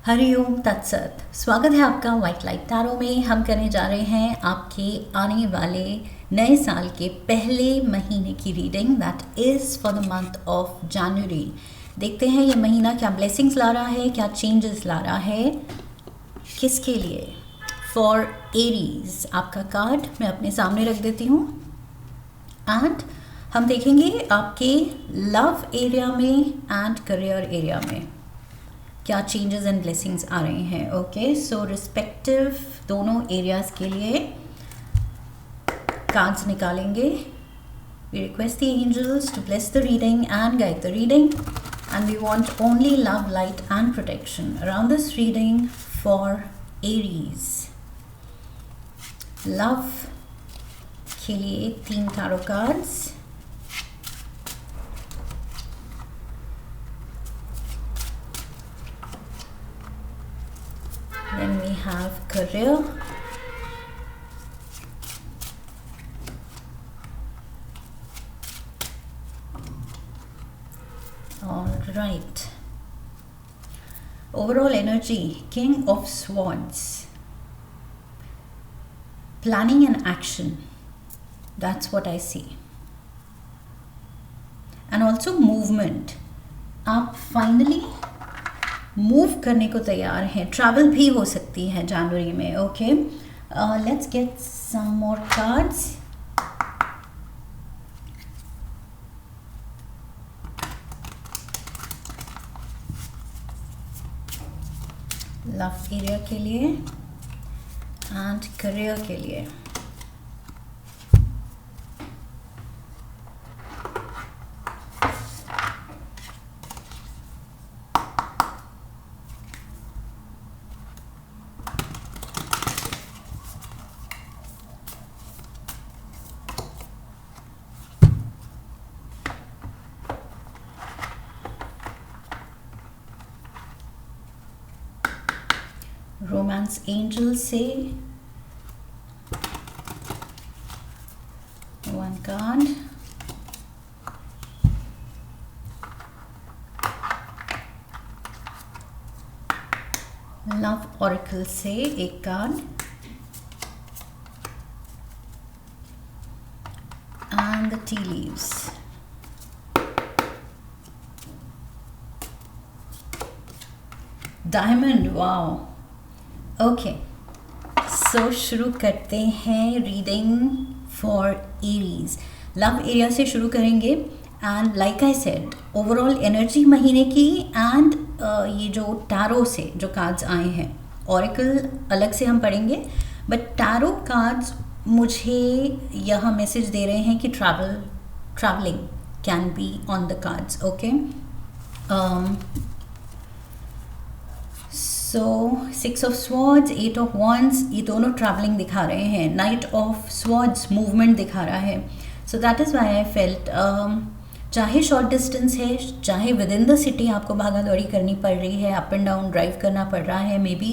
हरिओम तत्सत। स्वागत है आपका व्हाइट लाइट टैरो में। हम करने जा रहे हैं आपके आने वाले नए साल के पहले महीने की reading, that is for the month of January. देखते हैं ये महीना क्या ब्लेसिंग्स ला रहा है, क्या चेंजेस ला रहा है, किसके लिए। फॉर एरीज आपका कार्ड मैं अपने सामने रख देती हूँ एंड हम देखेंगे आपके लव एरिया में एंड करियर एरिया में क्या चेंजेस एंड ब्लेसिंग्स आ रहे हैं। ओके, सो रिस्पेक्टिव दोनों एरियाज के लिए कार्ड्स निकालेंगे। We request the angels to bless the reading and guide the reading and we want only love, light and protection around this reading for Aries. Love के लिए 3 tarot cards. Then we have career, all right. Overall energy, King of Swords, planning and action, that's what I see. And also movement, आप finally move करने को तैयार हैं। Travel भी हो सकती है जनवरी में। Okay, let's get some more cards. Love area के लिए एंड करियर के लिए। रोमांस एंजल से 1 कार्ड, लव ऑरेकल से 1 card and the tea leaves. Diamond, wow. Okay, so शुरू करते हैं reading for Aries. Love area से शुरू करेंगे and like I said overall energy महीने की एंड ये जो टैरो से जो कार्ड्स आए हैं, ऑरेकल अलग से हम पढ़ेंगे, बट टैरो कार्ड्स मुझे यह मैसेज दे रहे हैं कि travelling can be on the cards. Okay, so 6 of swords, 8 of wands, ये दोनों ट्रैवलिंग दिखा रहे हैं। नाइट ऑफ स्वॉर्ड्स मूवमेंट दिखा रहा है। So that is why I felt चाहे शॉर्ट डिस्टेंस है, चाहे विद इन द सिटी आपको भागा दौड़ी करनी पड़ रही है, अप एंड डाउन ड्राइव करना पड़ रहा है, मे बी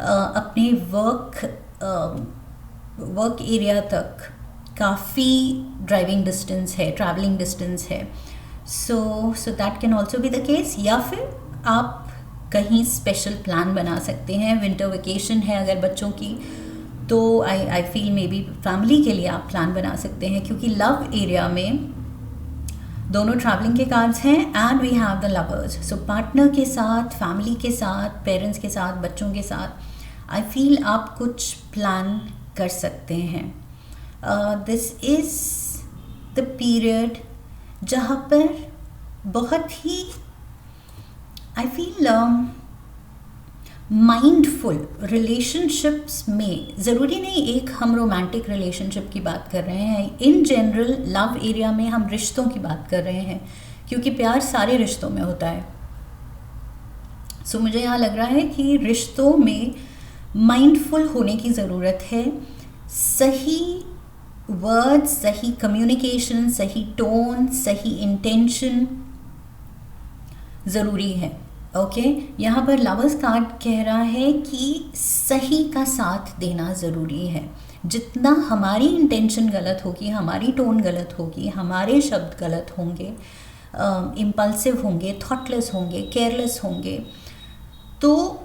अपने वर्क एरिया तक काफ़ी ड्राइविंग डिस्टेंस है, ट्रैवलिंग डिस्टेंस है। So that can also be the case. या फिर आप कहीं स्पेशल प्लान बना सकते हैं। विंटर वेकेशन है अगर बच्चों की, तो I feel may be family के लिए आप प्लान बना सकते हैं, क्योंकि लव एरिया में दोनों ट्रैवलिंग के कार्ड्स हैं and we have the lovers. So partner के साथ, फैमिली के साथ, पेरेंट्स के साथ, बच्चों के साथ आई फील आप कुछ प्लान कर सकते हैं। दिस इज़ द पीरियड जहाँ पर बहुत ही आई फील माइंडफुल रिलेशनशिप्स में, ज़रूरी नहीं एक हम रोमांटिक रिलेशनशिप की बात कर रहे हैं, इन जनरल लव एरिया में हम रिश्तों की बात कर रहे हैं, क्योंकि प्यार सारे रिश्तों में होता है। सो मुझे यहाँ लग रहा है कि रिश्तों में माइंडफुल होने की ज़रूरत है। सही वर्ड्स, सही कम्युनिकेशन, सही टोन, सही इंटेंशन ज़रूरी है। ओके, यहाँ पर लवर्स कार्ड कह रहा है कि सही का साथ देना ज़रूरी है। जितना हमारी इंटेंशन गलत होगी, हमारी टोन गलत होगी, हमारे शब्द गलत होंगे, इम्पल्सिव होंगे, थॉटलेस होंगे, केयरलेस होंगे, तो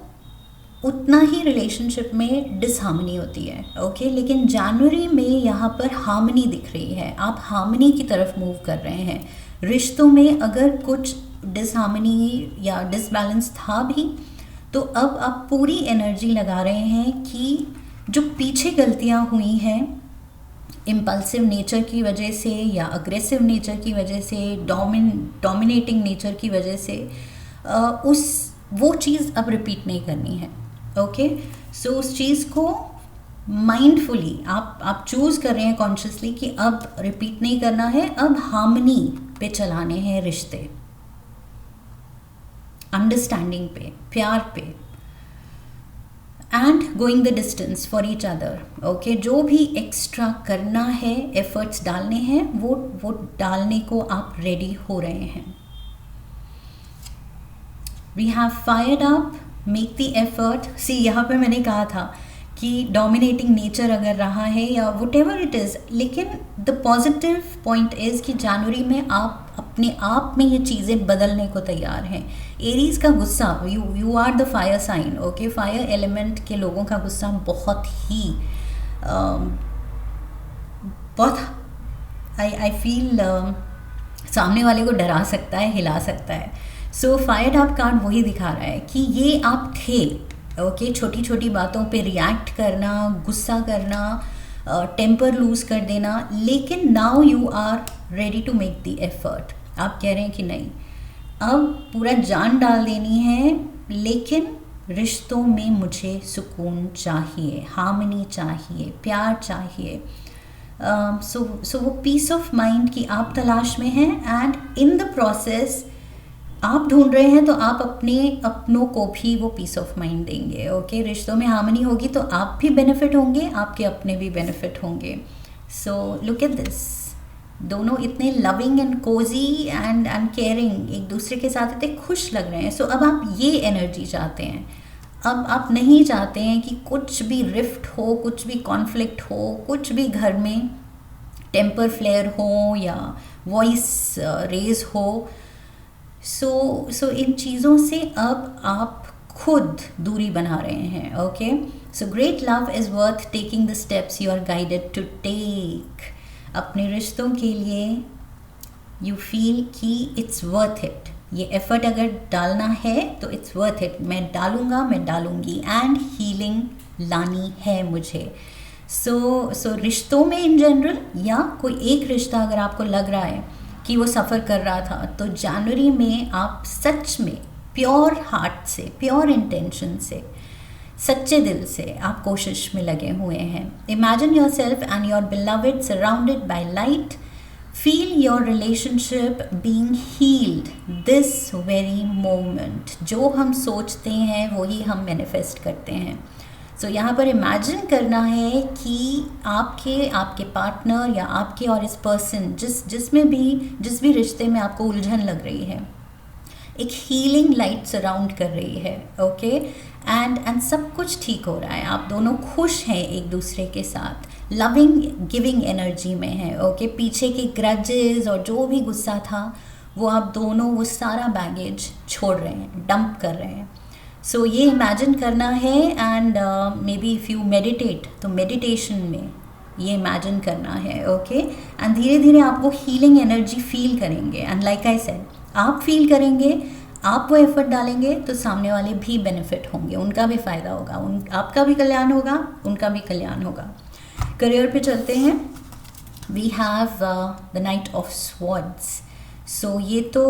उतना ही रिलेशनशिप में डिसहार्मनी होती है। ओके, लेकिन जनवरी में यहाँ पर हार्मनी दिख रही है, आप हार्मनी की तरफ मूव कर रहे हैं। रिश्तों में अगर कुछ डिसहार्मनी या डिसबैलेंस था भी, तो अब आप पूरी एनर्जी लगा रहे हैं कि जो पीछे गलतियाँ हुई हैं इम्पल्सिव नेचर की वजह से या अग्रेसिव नेचर की वजह से, डोमिनेटिंग नेचर की वजह से, वो चीज़ अब रिपीट नहीं करनी है। ओके, सो उस चीज़ को माइंडफुली आप चूज़ कर रहे हैं कॉन्शियसली कि अब रिपीट नहीं करना है, अब हार्मनी पे चलाने हैं रिश्ते, अंडरस्टैंडिंग पे, प्यार पे, and going the distance for each other. Okay, जो भी एक्स्ट्रा करना है, एफर्ट्स डालने हैं, वो डालने को आप रेडी हो रहे हैं। We have fired up, make the effort. See, यहाँ पे मैंने कहा था कि डोमिनेटिंग नेचर अगर रहा है या वट एवर इट इज़, लेकिन द पॉजिटिव पॉइंट इज़ कि जनवरी में आप अपने आप में ये चीज़ें बदलने को तैयार हैं। एरीज का गुस्सा, you are the fire sign. Okay, fire element के लोगों का गुस्सा बहुत आई फील सामने वाले को डरा सकता है, हिला सकता है। सो फायर्ड अप कार्ड वही दिखा रहा है कि ये आप थे। ओके, छोटी छोटी बातों पे रिएक्ट करना, गुस्सा करना, टेम्पर लूज कर देना, लेकिन now you are ready to make the effort. आप कह रहे हैं कि नहीं, अब पूरा जान डाल देनी है, लेकिन रिश्तों में मुझे सुकून चाहिए, हार्मनी चाहिए, प्यार चाहिए। सो वो पीस ऑफ माइंड की आप तलाश में हैं, एंड इन द प्रोसेस आप ढूंढ रहे हैं, तो आप अपनों को भी वो पीस ऑफ माइंड देंगे। ओके, रिश्तों में हार्मनी होगी तो आप भी बेनिफिट होंगे, आपके अपने भी बेनिफिट होंगे। सो लुक एट दिस, दोनों इतने loving and Cozi and caring, एक दूसरे के साथ इतने खुश लग रहे हैं। सो अब आप ये एनर्जी चाहते हैं, अब आप नहीं चाहते हैं कि कुछ भी रिफ्ट हो, कुछ भी कॉन्फ्लिक्ट हो, कुछ भी घर में टेम्पर फ्लेयर हो या वॉइस रेज हो। सो इन चीज़ों से अब आप खुद दूरी बना रहे हैं। Okay, so great love is worth taking the steps you are guided to take. अपने रिश्तों के लिए यू फील कि इट्स वर्थ इट, ये एफर्ट अगर डालना है तो इट्स वर्थ इट, मैं डालूंगा, मैं डालूंगी, एंड हीलिंग लानी है मुझे। सो रिश्तों में इन जनरल, या कोई एक रिश्ता अगर आपको लग रहा है कि वो सफ़र कर रहा था, तो जनवरी में आप सच में प्योर हार्ट से, प्योर इंटेंशन से, सच्चे दिल से आप कोशिश में लगे हुए हैं। Imagine yourself and your beloved surrounded by light, feel your relationship being healed this very moment. जो हम सोचते हैं वही हम मैनिफेस्ट करते हैं। सो यहाँ पर इमेजिन करना है कि आपके पार्टनर या आपके और इस पर्सन, जिस भी रिश्ते में आपको उलझन लग रही है, एक हीलिंग लाइट सराउंड कर रही है। ओके, एंड सब कुछ ठीक हो रहा है, आप दोनों खुश हैं एक दूसरे के साथ, लविंग गिविंग एनर्जी में है। ओके, पीछे के ग्रजेस और जो भी गुस्सा था, वो आप दोनों वो सारा बैगेज छोड़ रहे हैं, डंप कर रहे हैं। सो ये इमेजिन करना है, and may be if you meditate, तो मेडिटेशन में ये इमेजिन करना है। ओके, एंड धीरे धीरे आप वो हीलिंग एनर्जी फील करेंगे, एंड लाइक आई सेड, आप फील करेंगे, आप वो एफर्ट डालेंगे तो सामने वाले भी बेनिफिट होंगे, उनका भी फ़ायदा होगा, आपका भी कल्याण होगा, उनका भी कल्याण होगा। करियर पे चलते हैं। We have the knight of swords. So ये तो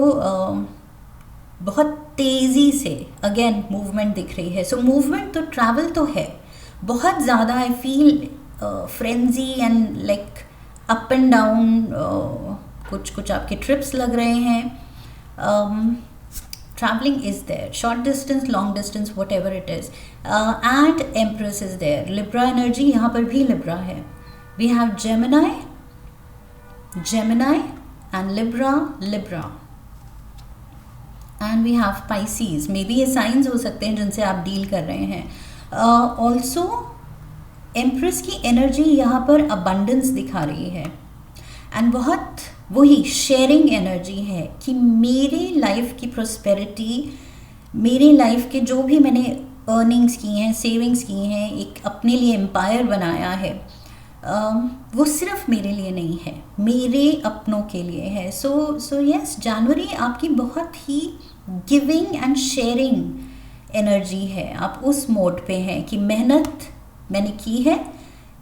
बहुत तेज़ी से अगेन मूवमेंट दिख रही है। सो मूवमेंट तो, ट्रैवल तो है बहुत ज़्यादा। I feel frenzy and like up and down, कुछ आपके ट्रिप्स लग रहे हैं। Travelling is there, short distance, long distance, whatever it is, and empress is there. Libra energy, यहाँ पर भी लिब्रा है। We have Gemini and Libra and we have Pisces. Maybe ये साइंस हो सकते हैं जिनसे आप डील कर रहे हैं। ऑल्सो एम्प्रेस की एनर्जी यहाँ पर अबंडेंस दिखा रही है, एंड बहुत वही शेयरिंग एनर्जी है कि मेरे लाइफ की प्रोस्पेरिटी, मेरे लाइफ के जो भी मैंने अर्निंग्स की हैं, सेविंग्स की हैं, एक अपने लिए एम्पायर बनाया है, वो सिर्फ मेरे लिए नहीं है, मेरे अपनों के लिए है. सो यस, जनवरी आपकी बहुत he giving and sharing energy है. आप उस मोड पे हैं कि मेहनत मैंने की है,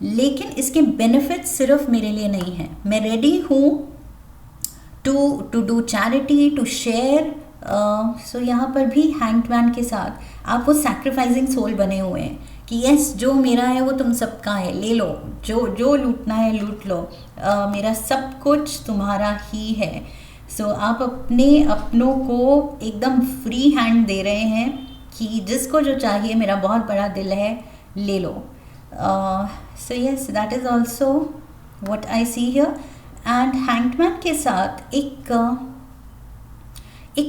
लेकिन इसके बेनिफिट्स सिर्फ मेरे लिए नहीं है. मैं रेडी हूँ to do charity, to share. So यहाँ पर भी हैंग्ड मैन के साथ आप वो सैक्रिफाइसिंग सोल बने हुए हैं कि यस, जो मेरा है वो तुम सबका है, ले लो, जो लूटना है लूट लो, मेरा सब कुछ तुम्हारा ही है. सो आप अपने अपनों को एकदम फ्री हैंड दे रहे हैं कि जिसको जो चाहिए, मेरा बहुत बड़ा दिल है, ले लो. So yes, that is also what I see here. And hangman के साथ एक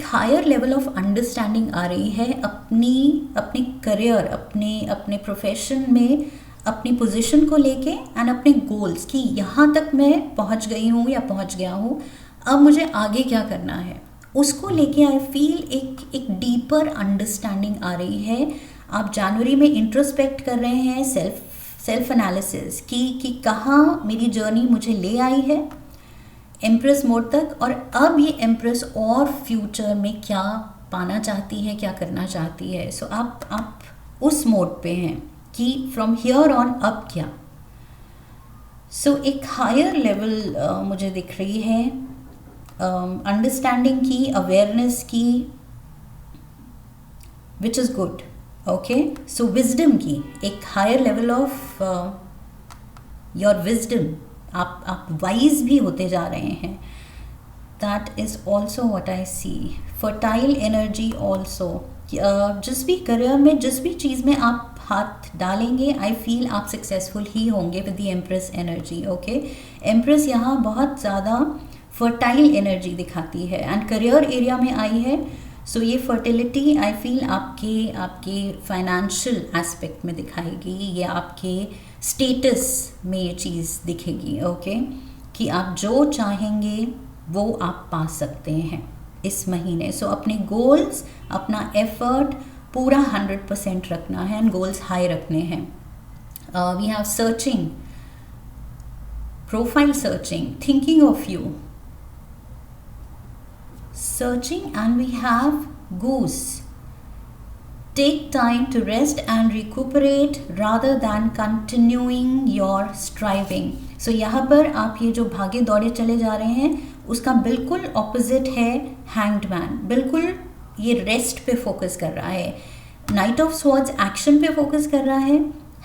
हायर लेवल ऑफ अंडरस्टैंडिंग आ रही है अपने करियर, अपने प्रोफेशन में, अपनी पोजीशन को लेके एंड अपने गोल्स कि यहाँ तक मैं पहुँच गई हूँ या पहुँच गया हूँ, अब मुझे आगे क्या करना है, उसको लेके आई फील एक डीपर अंडरस्टैंडिंग आ रही है. आप जनवरी में इंट्रोस्पेक्ट कर रहे हैं, सेल्फ एनालिसिस कि कहाँ मेरी जर्नी मुझे ले आई है एम्प्रेस मोड तक, और अब ये एम्प्रेस और फ्यूचर में क्या पाना चाहती है, क्या करना चाहती है. सो आप उस मोड पे हैं कि फ्रॉम हियर ऑन अब क्या. सो एक हायर लेवल मुझे दिख रही है अंडरस्टैंडिंग की, अवेयरनेस की, which is good. Okay, so wisdom की, एक higher level of your wisdom, आप वाइज भी होते जा रहे हैं. That is also what I see. Fertile energy also. जिस भी करियर में, जिस भी चीज़ में आप हाथ डालेंगे, आई फील आप सक्सेसफुल ही होंगे with the empress energy. Okay, empress यहाँ बहुत ज़्यादा फर्टाइल एनर्जी दिखाती है एंड करियर एरिया में आई है. सो ये फर्टिलिटी आई फील आपके फाइनेंशियल एस्पेक्ट में दिखाएगी, ये आपके स्टेटस में ये चीज़ दिखेगी. ओके, कि आप जो चाहेंगे वो आप पा सकते हैं इस महीने. सो अपने गोल्स, अपना एफर्ट पूरा 100% रखना है एंड गोल्स हाई रखने हैं. We have searching, profile searching, thinking of you, searching, and we have goose. Take time to rest and recuperate rather than continuing your striving. So यहाँ पर आप ये जो भागे दौड़े चले जा रहे हैं, उसका बिल्कुल ऑपोजिट है हैंग्ड मैन. बिल्कुल ये रेस्ट पे फोकस कर रहा है. नाइट ऑफ स्वॉर्ड्स एक्शन पे फोकस कर रहा है,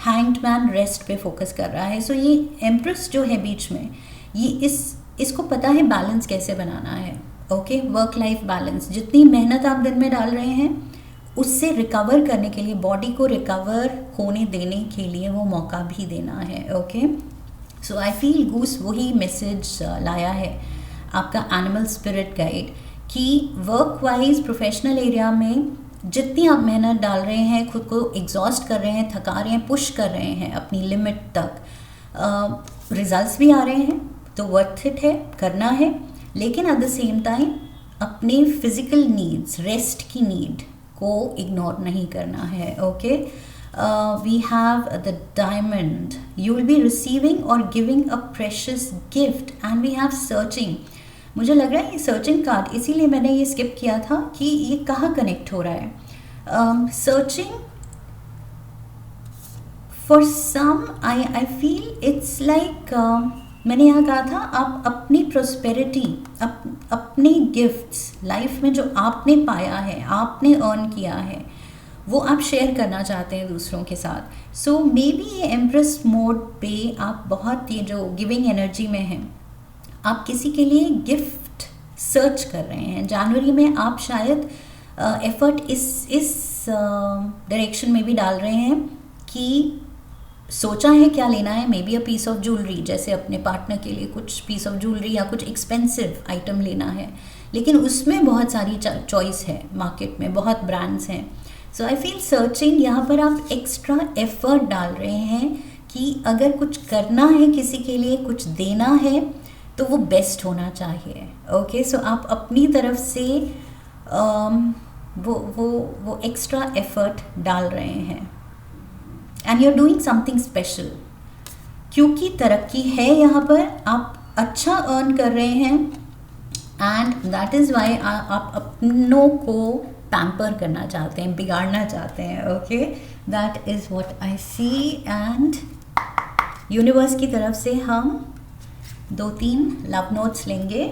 हैंग्ड मैन रेस्ट पे फोकस कर रहा है. सो ये एम्प्रेस जो है बीच में, ये इसको पता है बैलेंस कैसे बनाना है. Okay, work life balance. जितनी मेहनत आप दिन में डाल रहे हैं, उससे रिकवर करने के लिए, बॉडी को रिकवर होने देने के लिए वो मौका भी देना है. Okay, so I feel goose वही मैसेज लाया है आपका एनिमल स्पिरिट गाइड कि वर्क वाइज प्रोफेशनल एरिया में जितनी आप मेहनत डाल रहे हैं, खुद को एग्जॉस्ट कर रहे हैं, थका रहे हैं, पुश कर रहे हैं अपनी लिमिट तक, रिजल्ट्स भी आ रहे हैं, तो वर्थ इट है, करना है. लेकिन एट द सेम टाइम अपने फिजिकल नीड्स, रेस्ट की नीड को इग्नोर नहीं करना है. Okay, we have the diamond. You will be receiving और giving a precious gift and we have searching. मुझे लग रहा है ये सर्चिंग कार्ड, इसीलिए मैंने ये स्किप किया था कि ये कहाँ कनेक्ट हो रहा है. Searching for some, I feel it's like, मैंने यहाँ कहा था आप अपनी प्रोस्पेरिटी, अपने गिफ्ट्स लाइफ में जो आपने पाया है, आपने अर्न किया है, वो आप शेयर करना चाहते हैं दूसरों के साथ. सो मे बी ये एम्प्रेस मोड पे आप बहुत, ये जो गिविंग एनर्जी में हैं, आप किसी के लिए गिफ्ट सर्च कर रहे हैं. जनवरी में आप शायद एफर्ट इस डायरेक्शन में भी डाल रहे हैं कि सोचा है क्या लेना है. Maybe a piece of jewellery, जैसे अपने पार्टनर के लिए कुछ पीस ऑफ ज्वेलरी या कुछ एक्सपेंसिव आइटम लेना है, लेकिन उसमें बहुत सारी चॉइस है, मार्केट में बहुत ब्रांड्स हैं. सो आई फील सर्चिंग, यहाँ पर आप एक्स्ट्रा एफर्ट डाल रहे हैं कि अगर कुछ करना है, किसी के लिए कुछ देना है, तो वो बेस्ट होना चाहिए. ओके, सो आप अपनी तरफ से वो एक्स्ट्रा एफर्ट डाल रहे हैं and you are doing something special, क्योंकि तरक्की है यहाँ पर, आप अच्छा अर्न कर रहे हैं एंड दैट इज़ वाई आप अपनों को पैम्पर करना चाहते हैं, बिगाड़ना चाहते हैं. Okay, that is what I see. And universe की तरफ से हम 2-3 लव नोट्स लेंगे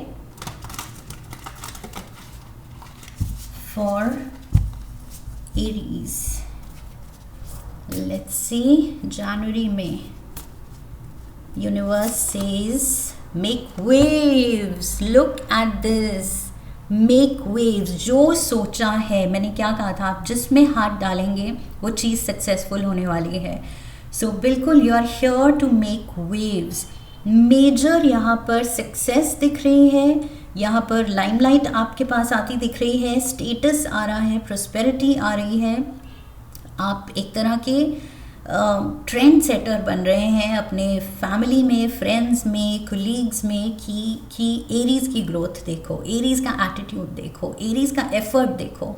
फॉर एरीज. Let's see. जनवरी में universe says make waves. Look at this, make waves. जो सोचा है, मैंने क्या कहा था, आप जिसमें हाथ डालेंगे वो चीज़ सक्सेसफुल होने वाली है. सो बिल्कुल you are here to make waves. Major यहाँ पर सक्सेस दिख रही है, यहाँ पर लाइमलाइट आपके पास आती दिख रही है, स्टेटस आ रहा है, प्रोस्पेरिटी आ रही है. आप एक तरह के ट्रेंड सेटर बन रहे हैं अपने फैमिली में, फ्रेंड्स में, कोलीग्स में कि एरीज़ की ग्रोथ देखो, एरीज़ का एटीट्यूड देखो, एरीज़ का एफर्ट देखो.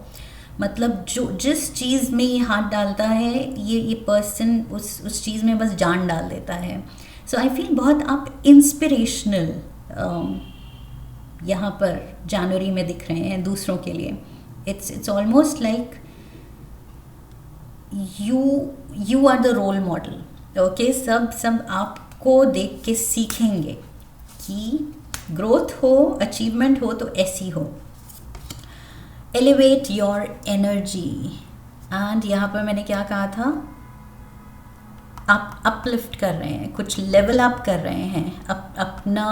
मतलब जो जिस चीज़ में ये हाथ डालता है ये पर्सन उस चीज़ में बस जान डाल देता है. सो आई फील बहुत आप इंस्पिरेशनल यहाँ पर जनवरी में दिख रहे हैं दूसरों के लिए. It's almost like you are the role model. Okay, सब आपको देख के सीखेंगे कि ग्रोथ हो, अचीवमेंट हो तो ऐसी हो. Elevate your energy. एंड यहाँ पर मैंने क्या कहा था, आप अपलिफ्ट कर रहे हैं, कुछ लेवल अप कर रहे हैं अपना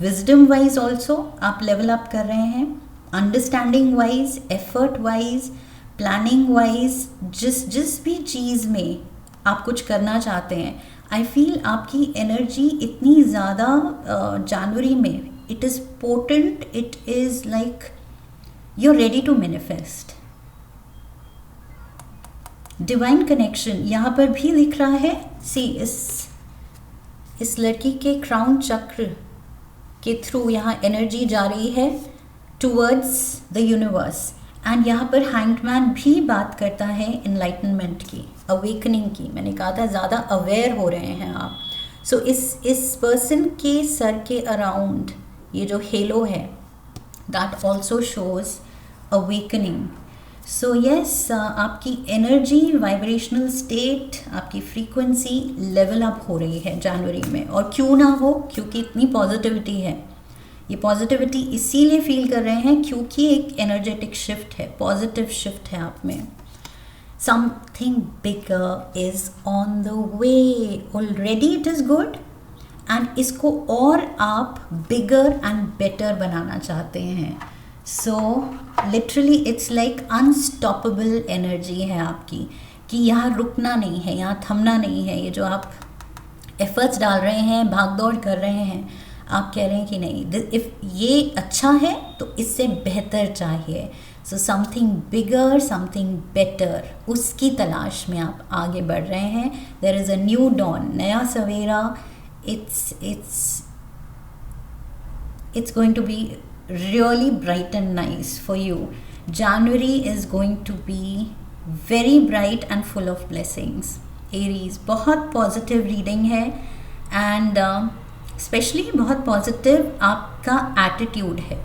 विजडम वाइज ऑल्सो आप लेवल अप कर रहे हैं, understanding wise, effort wise, planning wise, जिस भी चीज़ में आप कुछ करना चाहते हैं. आई फील आपकी एनर्जी इतनी ज़्यादा जनवरी में, it is potent, it is like you are ready to manifest. Divine connection यहाँ पर भी दिख रहा है. सी इस लड़की के क्राउन चक्र के थ्रू यहाँ एनर्जी जा रही है टूवर्ड्स द यूनिवर्स. एंड यहाँ पर हैंगमैन भी बात करता है इनलाइटनमेंट की, अवेकनिंग की. मैंने कहा था ज़्यादा अवेयर हो रहे हैं आप. सो इस पर्सन के सर के अराउंड ये जो हेलो है, that also shows awakening. So yes, आपकी एनर्जी, वाइब्रेशनल स्टेट, आपकी फ्रीक्वेंसी लेवल अप हो रही है जनवरी में. और क्यों ना हो, क्योंकि इतनी पॉजिटिविटी है. ये पॉजिटिविटी इसीलिए फील कर रहे हैं क्योंकि एक एनर्जेटिक शिफ्ट है, पॉजिटिव शिफ्ट है आप में. Something bigger is on the way. Already it is good and इसको और आप बिगर एंड बेटर बनाना चाहते हैं. So literally it's like unstoppable energy है आपकी, कि यहाँ रुकना नहीं है, यहाँ थमना नहीं है. ये जो आप एफर्ट्स डाल रहे हैं, भाग दौड़ कर रहे हैं, आप कह रहे हैं कि नहीं, इफ़ ये अच्छा है तो इससे बेहतर चाहिए. So something bigger, something better, उसकी तलाश में आप आगे बढ़ रहे हैं. There is a new dawn, नया सवेरा. it's going to be really bright and nice for you. January is going to be very bright and full of blessings. Aries, बहुत पॉजिटिव रीडिंग है एंड स्पेशली बहुत positive आपका attitude है.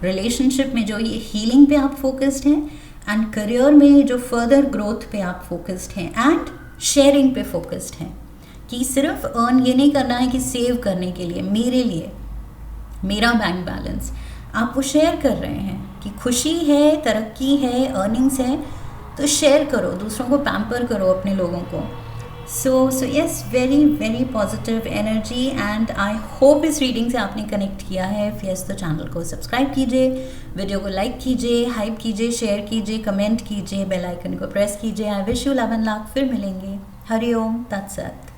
Relationship में जो ये हीलिंग पे आप फोकस्ड हैं एंड करियर में जो फर्दर ग्रोथ पे आप फोकस्ड हैं एंड शेयरिंग पे फोकस्ड हैं, कि सिर्फ अर्न ये नहीं करना है कि सेव करने के लिए, मेरे लिए, मेरा बैंक बैलेंस, आप वो शेयर कर रहे हैं कि खुशी है, तरक्की है, अर्निंग्स है, तो शेयर करो, दूसरों को पैम्पर करो अपने लोगों को. So yes, very very positive energy and I hope इस रीडिंग से आपने कनेक्ट किया है. यस, तो चैनल को सब्सक्राइब कीजिए, वीडियो को लाइक कीजिए, हाइप कीजिए, शेयर कीजिए, कमेंट कीजिए, बेल आइकन को प्रेस कीजिए. I wish you love and luck. फिर मिलेंगे. हरि ओम तत्सत.